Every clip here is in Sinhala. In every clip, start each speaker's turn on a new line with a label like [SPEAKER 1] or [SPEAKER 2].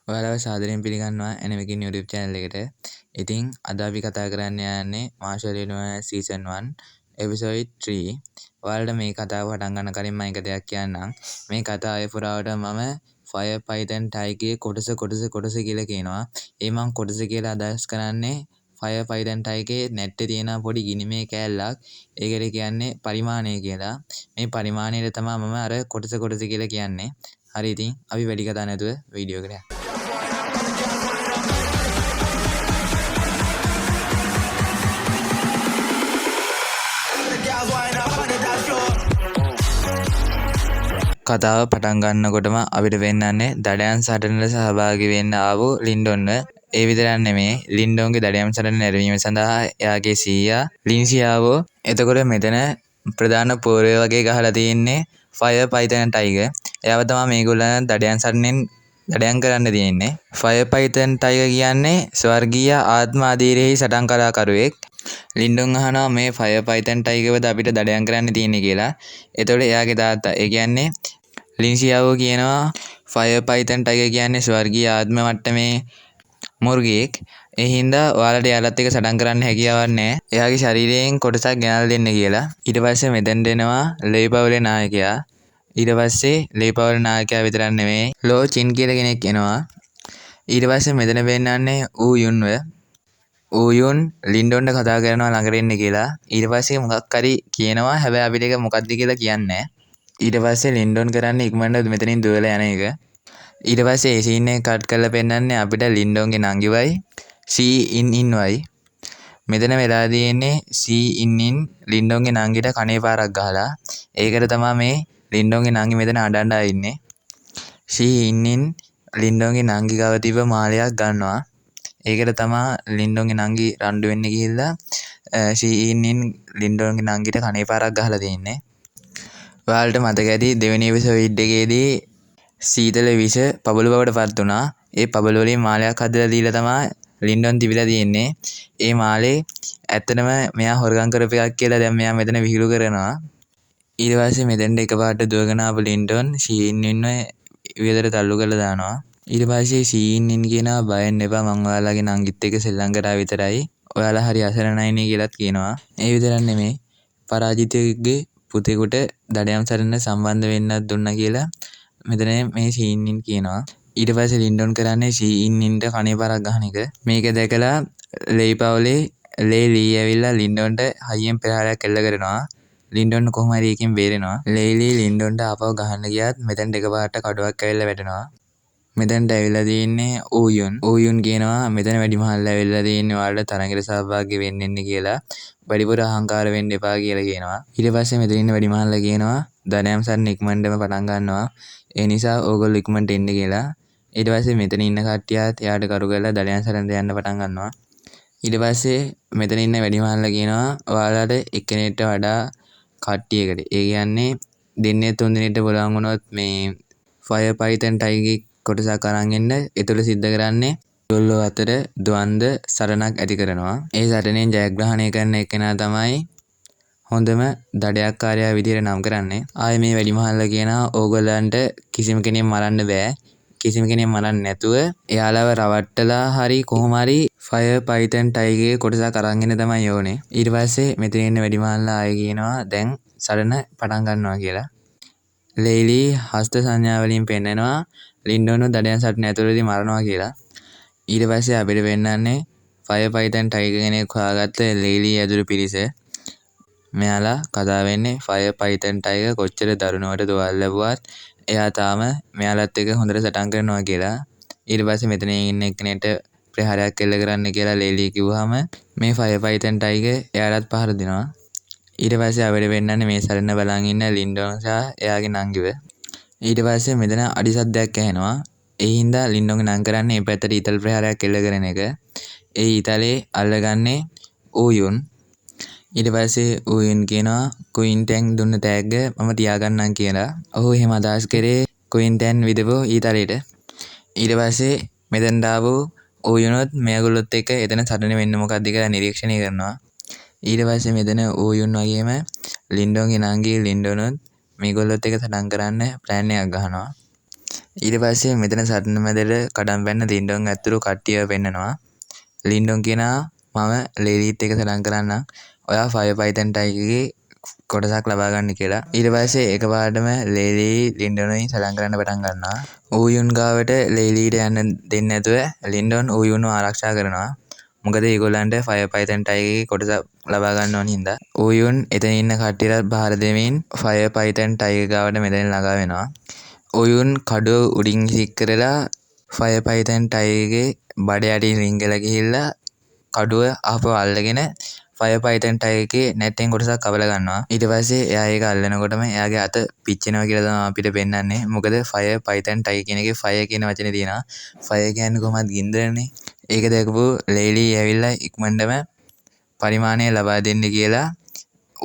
[SPEAKER 1] ඔයාලව සාදරයෙන් පිළිගන්නවා ඇනිමේකින් YouTube channel එකට. ඉතින් අද අපි කතා කරන්න යන්නේ Marshall Universe season 1 episode 3. ඔයාලට මේ කතාව පටන් ගන්න කලින් මම එක දෙයක් කියන්නම්. මේ කතාවේ පුරාවට මම Fire Python Tyke කොටස කියලා කියනවා. ඒ මම කොටස කියලා අදහස් කරන්නේ Fire Python Tyke net එකේ තියෙන පොඩි ගිනිමේ කෑල්ලක්. ඒකට කියන්නේ පරිමාණය කියලා. මේ පරිමාණයට තමයි මම අර කොටස කියලා කියන්නේ. හරි ඉතින් අපි වැඩි කතා නැතුව වීඩියෝ එකට යමු. කතාව පටන් ගන්නකොටම අපිට වෙන්නන්නේ දඩයන් සටනට සහභාගී වෙන්න ආපු ලින්ඩොන්ව. ඒ විතරක් නෙමෙයි ලින්ඩොන්ගේ දඩයන් සටන නැරඹීම සඳහා එයාගේ සීයා ලින්සි ආවෝ. එතකොට මෙතන ප්‍රධාන පෝරය වගේ ගහලා තියෙන්නේ Fire Python Tyke. එයාව තමයි මේගොල්ලන් දඩයන් සටනෙන් දඩයන් කරන්න තියෙන්නේ. Fire Python Tyke කියන්නේ ස්වර්ගීය ආත්ම අධීරෙහි සටන් කලාකරුවෙක්. ලින්ඩොන් අහනවා මේ Fire Python Tykeවද අපිට දඩයන් කරන්න තියෙන්නේ කියලා. එතකොට එයාගේ තාත්තා ඒ කියන්නේ ලින්සියාවෝ කියනවා Fire Python Tyke කියන්නේ ස්වර්ගීය ආත්ම මට්ටමේ මුර්ගෙක්. ඒ හින්දා ඔයාලට එයාලත් එක්ක සටන් කරන්න හැකියාවක් නැහැ. එයාගේ ශරීරයෙන් කොටසක් ගෙනල්ලා දෙන්න කියලා. ඊට පස්සේ මෙතෙන්ට එනවා ලේපවුලේ නායකයා. ඊට පස්සේ ලේපවුලේ නායකයා විතරක් නෙමෙයි ලෝ චින් කියලා කෙනෙක් එනවා. ඊට පස්සේ මෙතන වෙන්නන්නේ ඌයුන්ව. ඌයුන් ලින්ඩොන්ට කතා කරනවා ළඟට එන්න කියලා. ඊට පස්සේ මොකක් හරි කියනවා. හැබැයි අපිට ඒක මොකක්ද කියලා කියන්නේ නැහැ. ඊට පස්සේ ලින්ඩොන් කරන්නේ ඉක්මනට මෙතනින් දුවලා යන එක. ඊට පස්සේ ඒ සීන් එක කට් කරලා පෙන්නන්නේ අපිට ලින්ඩොන්ගේ නංගිවයි සී ඉන්. මෙතන වෙලා තියෙන්නේ සී ඉන් ලින්ඩොන්ගේ නංගිට කනේ පාරක් ගහලා. ඒකට තමයි මේ ලින්ඩොන්ගේ නංගි මෙතන අඬන්න ඉන්නේ. සී ඉන් ලින්ඩොන්ගේ නංගි ගාව තිබ්බ මාලයක් ගන්නවා. ඒකට තමයි ලින්ඩොන්ගේ නංගි රණ්ඩු වෙන්න ගිහිල්ලා සී ඉන් ලින්ඩොන්ගේ නංගිට කනේ පාරක් ගහලා තියෙන්නේ. ඔයාලට මතක ඇති දෙවෙනි එපිසෝඩ් එකේදී සීතල විෂ පබළු බවට පත් වුණා. ඒ පබළු වලින් මාලයක් හදලා දීලා තමයි ලින්ඩොන් තිබිලා තියෙන්නේ. ඒ මාලේ ඇත්තටම මෙයා හොරගම් කරපු එකක් කියලා දැන් මෙයා මෙතන විහිළු කරනවා. ඊට පස්සේ මෙතෙන්ට එකපාරට දුවගෙන ආපු ලින්ඩොන් සීන් ඉන්න විතර තල්ලු කරලා දානවා. ඊට පස්සේ සීන් කියනවා බයෙන් එපා මං ඔයාලගේ නංගිත් එක්ක සෙල්ලම් කරා විතරයි. ඔයාලා හරි අසරණයිනේ කියලාත් කියනවා. ඒ විතරක් නෙමෙයි පරාජිතයෙක්ගේ පුතේකට දඩයම් සටන සම්බන්ධ වෙන්නත් දුන්නා කියලා මෙතන මේ සීන් කියනවා. ඊට පස්සේ ලින්ඩොන් කරන්නේ සීන්ට කනේ පාරක් ගහන එක. මේක දැකලා ලේපවුලේ ලී ඇවිල්ලා ලින්ඩොන්ට හයියෙන් ප්‍රහාරයක් එල්ල කරනවා. ලින්ඩොන් කොහොම හරි එකකින් බේරෙනවා. ලී ලින්ඩොන්ට ආපහු ගහන්න ගියාත් මෙතනට එකපාරට කඩුවක් ඇවිල්ලා වැටෙනවා. මෙතනට ඇවිල්ලා තියෙන්නේ ඌයුන් කියනවා මෙතන වැඩිමහල්ලා ඇවිල්ලා තියෙන්නේ ඔයාලට තරඟයට සහභාගී වෙන්න කියලා. වැඩිපුර අහංකාර වෙන්න එපා කියලා කියනවා. ඊට පස්සේ මෙතන ඉන්න වැඩිමහල්ලා කියනවා දඩයම් සටන ඉක්මනටම පටන් ගන්නවා. ඒ නිසා ඕගොල්ලෝ ඉක්මනට එන්න කියලා. ඊට පස්සේ මෙතන ඉන්න කට්ටියත් එයාට කරු කරලා දඩයම් සටනට යන්න පටන් ගන්නවා. ඊට පස්සේ මෙතන ඉන්න වැඩිමහල්ලා කියනවා ඔයාලට එක්කෙනෙක්ට වඩා කට්ටියකට. ඒ කියන්නේ දෙන්නේ තුන් දිනෙට බලන් වුණොත් මේ Fire Python Tyke කොටසක් අරන් එන්න. ඒතොල සිද්ධ කරන්නේ ඒගොල්ලෝ අතර ද්වන්ද සටනක් ඇති කරනවා. ඒ සටනෙන් ජයග්‍රහණය කරන එක්කෙනා තමයි හොඳම දඩයක්කාරයා විදිහට නම් කරන්නේ. ආයේ මේ වැඩිමහල්ලා කියනවා ඕගොල්ලන්ට කිසිම කෙනෙක් මරන්න බෑ. කිසිම කෙනෙක් මරන්න නැතුව එයාලව රවට්ටලා හරි කොහොම හරි Fire Python Tyke කොටසක් අරන් එන්න තමයි ඕනේ. ඊට පස්සේ මෙතන ඉන්න වැඩිමහල්ලා ආයේ කියනවා දැන් සටන පටන් ගන්නවා කියලා. ලේලි හස්ත සංඥා වලින් පෙන්නනවා ලින්ඩොන්ව දඩයන් සටන ඇතුළතදී මරනවා කියලා. ඊට පස්සේ අපිට වෙන්නන්නේ Fire Python Tyke කෙනෙක් හොයාගත්ත ලේලි ඇතුළු පිරිස. මෙයාලා කතා වෙන්නේ Fire Python Tyke කොච්චර දරුණුවට තුවාල ලැබුවත් එයා තාම මෙයාලත් එක්ක හොඳට සටන් කරනවා කියලා. ඊට පස්සේ මෙතන ඉන්න එක්කෙනෙක්ට ප්‍රහාරයක් එල්ල කරන්න කියලා ලේලි කිව්වහම මේ Fire Python Tyke එයාලත් පහර දෙනවා. ඊට පස්සේ අපිට වෙන්නන්නේ මේ සටන බලන් ඉන්න ලින්ඩොන් සහ එයාගේ නංගිව. ඊට පස්සේ මෙතන අඩි සද්දයක් ඇහෙනවා. ඒ හින්දා ලින්ඩොන්ගේ නං කරන්නේ මේ පැත්තට ඊතල් ප්‍රහාරයක් එල්ල කරන එක. ඒ ඊතලේ අල්ලගන්නේ ඌයුන්. ඊට පස්සේ ඌයුන් කියනවා ක්වීන්ටන් දුන්න තෑග්ග මම තියාගන්නම් කියලා. ඔහු එහෙම අදහස් කරේ ක්වීන්ටන් විදපු ඊතලෙට. ඊට පස්සේ මෙතනට ආපු ඌයුනොත් මේගොල්ලොත් එක්ක එතන සටන වෙන්න මොකක්ද කියලා නිරීක්ෂණය කරනවා. ඊට පස්සේ මෙතන ඌයුන් වගේම ලින්ඩොන්ගේ නංගි ලින්ඩොනුත් මේගොල්ලොත් එක්ක සටන් කරන්න ප්ලෑන් එකක් ගහනවා. ඊට පස්සේ මෙතන සටන මැදට කඩම් වැන්න ලින්ඩොන් ඇතුළු කට්ටිය පෙන්නනවා. ලින්ඩොන් කියනවා මම ලේලිත් එක සටන් කරන්නම්. ඔයා ෆයර් පයිතන් ටයිගර්ගේ කොටසක් ලබා ගන්න කියලා. ඊට පස්සේ එකපාරටම ලේලි ලින්ඩොනුයි සටන් කරන්න පටන් ගන්නවා. ඌයුන් ගාවට ලේලිට යන්න දෙන්නේ නැතුව ලින්ඩොන් ඌයුන්ව ආරක්ෂා කරනවා. මොකද ඒගොල්ලන්ට ෆයර් පයිතන් ටයිගර්ගේ කොටස ලබා ගන්න ඕන හින්දා. ඌයුන් එතන ඉන්න කට්ටියට බාර දෙමින් ෆයර් පයිතන් ටයිගර් ගාවට මෙතන ළඟා වෙනවා. ඌයුන් කඩුව උඩින් හික් කරලා ෆයර් පයිතන් ටයිගර්ගේ බඩ යටින් රිංගලා ගිහිල්ලා කඩුව ආපහු අල්ලගෙන ෆයර් පයිතන් ටයිගර්ගේ නැට්ටෙන් කොටසක් කපලා ගන්නවා. ඊට පස්සේ එයා ඒක අල්ලනකොටම එයාගේ අත පිච්චෙනවා කියලා තමයි අපිට පෙන්වන්නේ. මොකද ෆයර් පයිතන් ටයිගර් කියන එකේ ෆයර් කියන වචනේ තියෙනවා. ෆයර් කියන්නේ කොහොමද ගින්දරනේ. ඒක දැකපු ලේලි ඇවිල්ලා ඉක්මනටම පරිමාණය ලබා දෙන්න කියලා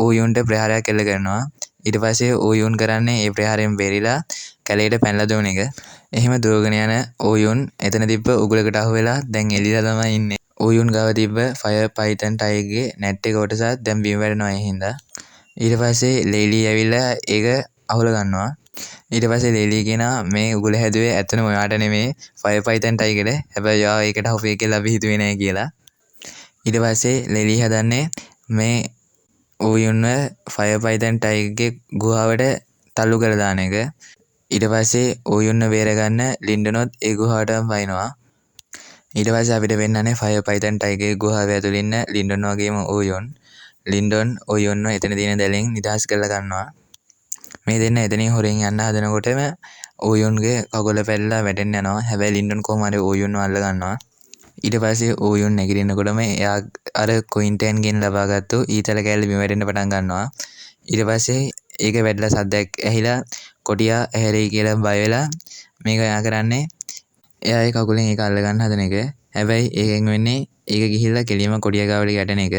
[SPEAKER 1] ඌයුන්ට ප්‍රහාරයක් එල්ල කරනවා. ඊට පස්සේ ඌයුන් කරන්නේ ඒ ප්‍රහාරයෙන් බේරිලා කැලේට පැනලා දුවන එක. එහෙම දුවගෙන යන ඌයුන් එතන තිබ්බ උගලකට අහු වෙලා දැන් එළියලා තමයි ඉන්නේ. ඌයුන් ගාව තිබ්බ ෆයර් පයිතන් ටයිගර්ගේ නැට් එක කොටසත් දැන් බිම වැටෙනවා ඒ හින්දා. ඊට පස්සේ ලේලි ඇවිල්ලා ඒක අහුල ගන්නවා. ඊට පස්සේ ලේලි කියනවා මේ උගල හැදුවේ ඇත්තටම ඔයාට නෙමෙයි ෆයර් පයිතන් ටයිගර්ට. හැබැයි ඔයා ඒකට අහු වෙයි කියලා අපි හිතුවේ නෑ කියලා. ඊට පස්සේ ලේලි හදන්නේ මේ ඌයුන්ව ෆයර් පයිතන් ටයිගර්ගේ ගුහාවට තල්ලු කරලා දාන එක. ඊට පස්සේ ඌයුන්ව බේරගන්න ලින්ඩනොත් ඒ ගුහාවටම වයින්නවා. ඊට පස්සේ අපිට වෙන්නන්නේ ෆයර් පයිතන් ටයිගර්ගේ ගුහාව ඇතුළේ ඉන්න ලින්ඩන් වගේම ඌයුන්. ලින්ඩන් ඌයුන්ව එතන තියෙන දැලෙන් නිදහස් කරලා ගන්නවා. මේ දෙන්න එතනින් හොරෙන් යන්න හදනකොටම ඌයුන්ගේ කකුල පැල්ලලා වැටෙන්න යනවා. හැබැයි ලින්ඩන් කොහොම හරි ඌයුන්ව අල්ල ගන්නවා. ඊට පස්සේ ඌයුන් නැගිටිනකොටම එයා අර ක්වින්ටන්ගෙන් ලබාගත්තු ඊතල කෑල්ල බිම වැටෙන්න පටන් ගන්නවා. ඊට පස්සේ ඒක වැටලා සද්දයක් ඇහිලා කොටියා ඇහැරෙයි කියලා බය වෙලා මේක එයා කරන්නේ එයා ඒ කකුලෙන් ඒක අල්ල ගන්න හදන එක. හැබැයි ඒකෙන් වෙන්නේ ඒක ගිහිල්ලා කෙලියම කොටියා ගාවට ගැටෙන එක.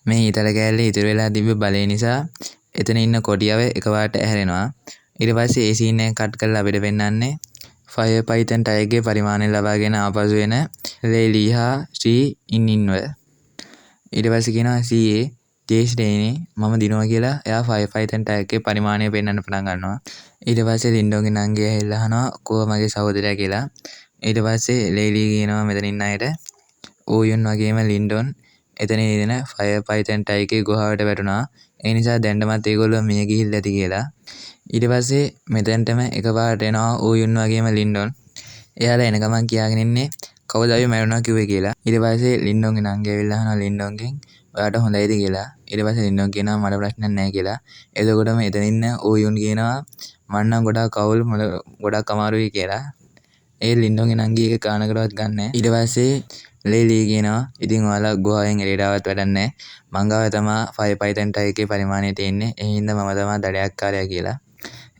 [SPEAKER 1] මේ ඊතල කෑල්ලේ ඉතුරු වෙලා තිබ්බ බලය නිසා එතන ඉන්න කොටියාව එකපාරට ඇහැරෙනවා. ඊට පස්සේ ඒ සීන් එක කට් කරලා අපිට පෙන්නන්නේ ෆයර් පයිතන් ටයිගර්ගේ පරිමාණය ලබාගෙන ආපසු වෙන ලේලි හා ශ්‍රී ඉන්නින්ව. ඊට පස්සේ කියනවා සීයේ ජේෂ්ඨේනේ මම දිනුවා කියලා එයා ෆයර් පයිතන් ටයිගර්ගේ පරිමාණය පෙන්වන්න පටන් ගන්නවා. ඊට පස්සේ ලින්ඩෝගේ නංගි ඇවිල්ලා අහනවා කොහොම මගේ සහෝදරයා කියලා. ඊට පස්සේ ලේලි කියනවා මෙතන ඉන්න අයට ඌයුන් වගේම ලින්ඩොන් එතන ඉඳන ෆයර් පයිතන් ටයිගර්ගේ ගුහාවට වැටුණා. ඒ නිසා දැන්නමත් ඒගොල්ලෝ මිය ගිහිල්ලා ඇති කියලා. ඊට පස්සේ මෙතෙන්ටම එකපාරට එනවා ඌයුන් වගේම ලින්ඩොන්. එයාලා එන ගමන් කියාගෙන ඉන්නේ කවුද අපි මැරුණා කිව්වේ කියලා. ඊට පස්සේ ලින්ඩොන්ගේ නංගි ඇවිල්ලා අහනවා ලින්ඩොන්ගෙන් ඔයාට හොඳයිද කියලා. ඊට පස්සේ ලින්ඩොන් කියනවා මට ප්‍රශ්නයක් නැහැ කියලා. එතකොටම එතන ඉන්න ඌයුන් කියනවා මං නම් ගොඩාක් අවුල් ගොඩාක් අමාරුයි කියලා. ඒ ලින්ඩොන්ගේ නංගි එක කානකටවත් ගන්නෑ. ඊට පස්සේ ලේලි කියනවා ඉතින් ඔයාලා ගුහාවෙන් එළියට ආවත් වැඩක් නැහැ. මං ගාව තමයි ෆයර් පයිතන් ටයිගර්ගේ පරිමාණය තියෙන්නේ. ඒ හින්දා මම තමයි දඩයක්කාරයා කියලා.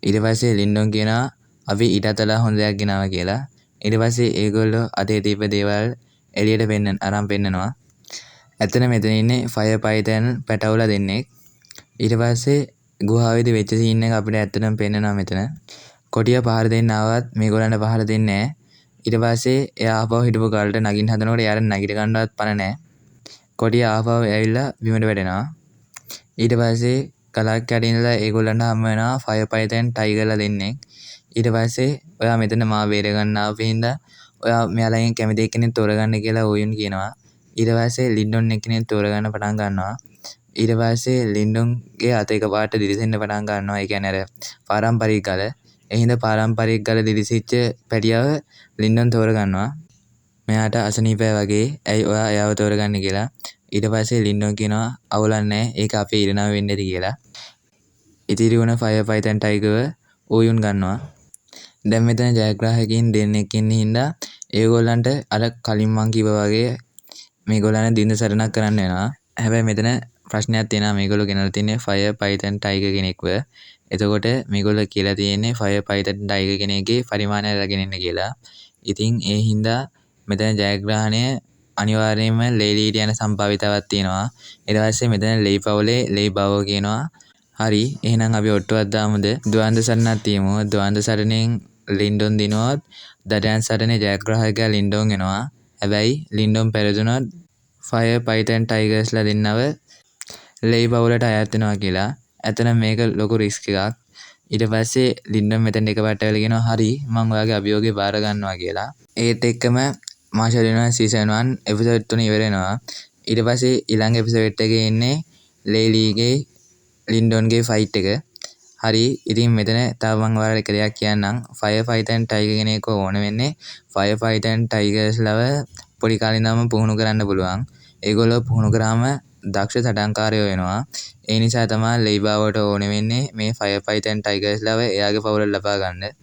[SPEAKER 1] ඊට පස්සේ ලින්ඩොන් කියනවා අපි ඊටත් වඩා හොඳ දෙයක් ගෙනාවා කියලා. ඊට පස්සේ ඒගොල්ලෝ අතේ තිබ්බ දේවල් එළියට අරන් පෙන්නනවා. ඇත්තට මෙතන ඉන්නේ ෆයර් පයිතන් පැටවුලා දෙන්නෙක්. ඊට පස්සේ ගුහාවේදී වෙච්ච සීන් එක අපිට ඇත්තටම පෙන්නනවා මෙතන. කොටියා පහර දෙන්න ආවත් මේගොල්ලන්ට පහර දෙන්නේ නැහැ. ඊට පස්සේ එයා ආපහු හිටපු ගාලට නගින්න හදනකොට එයාට නැගිට ගන්නවත් පණ නැහැ. කොටියා ආපහු ඇවිල්ලා බිමට වැටෙනවා. ඊට පස්සේ කලක් යට ඉඳලා ඒගොල්ලන්ට හම්බ වෙනවා ෆයර් පයිතන් ටයිගර්ලා දෙන්නෙක්. ඊට පස්සේ ඔයා මෙතන මාව බේර ගන්න ආපු හින්දා ඔයා මෙයාලගෙන් කැමති එක්කෙනෙක් තෝරගන්න කියලා ඌයුන් කියනවා. ඊට පස්සේ ලින්ඩොන් එක්කෙනෙක් තෝරගන්න පටන් ගන්නවා. ඊට පස්සේ ලින්ඩොන්ගේ අත එකපාරට දිලිසෙන්න පටන් ගන්නවා. ඒ කියන්නේ අර පාරම්පරික ගල. ඒ හින්දා පාරම්පරික ගල දිලිසිච්ච පැටියව ලින්ඩොන් තෝරගන්නවා. මෙයාට අසනීපය වගේ ඇයි ඔයා එයාව තෝරගන්නේ කියලා. ඊට පස්සේ ලින්ඩොන් කියනවා අවුලක් නැහැ ඒක අපේ ඉරණම වෙන්න ඇති කියලා. ඉතිරි වුණ ෆයර් පයිතන් ටයිගර්ව ඌයුන් ගන්නවා. දැන් මෙතන ජයග්‍රාහකයින් දෙන්නෙක් ඉන්න හින්දා ඒගොල්ලන්ට අර කලින් මං කිව්වා වගේ මේගොල්ලන් දින්ද සරණක් කරන්න වෙනවා. හැබැයි මෙතන ප්‍රශ්නයක් තියෙනවා මේගොල්ලෝ ගෙනල්ලා තින්නේ ෆයර් පයිතන් ටයිගර් කෙනෙක්ව. එතකොට මේගොල්ලෝ කියලා තියෙන්නේ ෆයර් පයිතන් ටයිගර් කෙනෙක්ගේ පරිමාණය අරගෙන ඉන්න කියලා. ඉතින් ඒ හින්දා මෙතන ජයග්‍රහණය අනිවාර්යයෙන්ම ලේලිට යන සම්භාවිතාවක් තියෙනවා. ඊට පස්සේ මෙතන ලේ පවුලේ ලේ බවෝ කියනවා හරි එහෙනම් අපි ඔට්ටුවක් දාමුද? ද්වන්ද සරණක් තියමු. ද්වන්ද සරණෙන් ලින්ඩොන් දිනුවොත් දඩයන් සරණේ ජයග්‍රාහකයා ලින්ඩොන් වෙනවා. හැබැයි ලින්ඩොන් පෙරදුනොත් ෆයර් පයිතන් ටයිගර්ස්ලා දෙන්නව ලේ පවුලට අයත් වෙනවා කියලා. ඇත්තටම මේක ලොකු රිස්ක් එකක්. ඊට පස්සේ ලින්ඩන් මෙතෙන් එකපාරට ඇවිල්ලා කියනවා හරි මම ඔයාගේ අභියෝගය බාර ගන්නවා කියලා. ඒත් එක්කම මාෂල් යුනිවර්ස් සීසන් 1 එපිසෝඩ් 3 ඉවර වෙනවා. ඊට පස්සේ ඊළඟ එපිසෝඩ් එකේ ඉන්නේ ලේලිගේ ලින්ඩොන්ගේ ෆයිට් එක. හරි ඉතින් මෙතන තව මම ඔයාලට එක දෙයක් කියන්නම්. ෆයර් ෆයිටර් ඇන් ටයිගර් කෙනෙක් ඕන වෙන්නේ. ෆයර් ෆයිටර් ඇන් ටයිගර්ස්ලව පොඩි කාලේ ඉඳන්ම පුහුණු කරන්න පුළුවන්. ඒගොල්ලෝ පුහුණු කරාම දක්ෂ සටන්කාරයෝ වෙනවා. ඒ නිසා තමයි ලෙයිබාවට ඕන වෙන්නේ මේ ෆයර් ෆයිටර් ඇන් ටයිගර්ස්ලව එයාගේ පවුල ලබා ගන්න.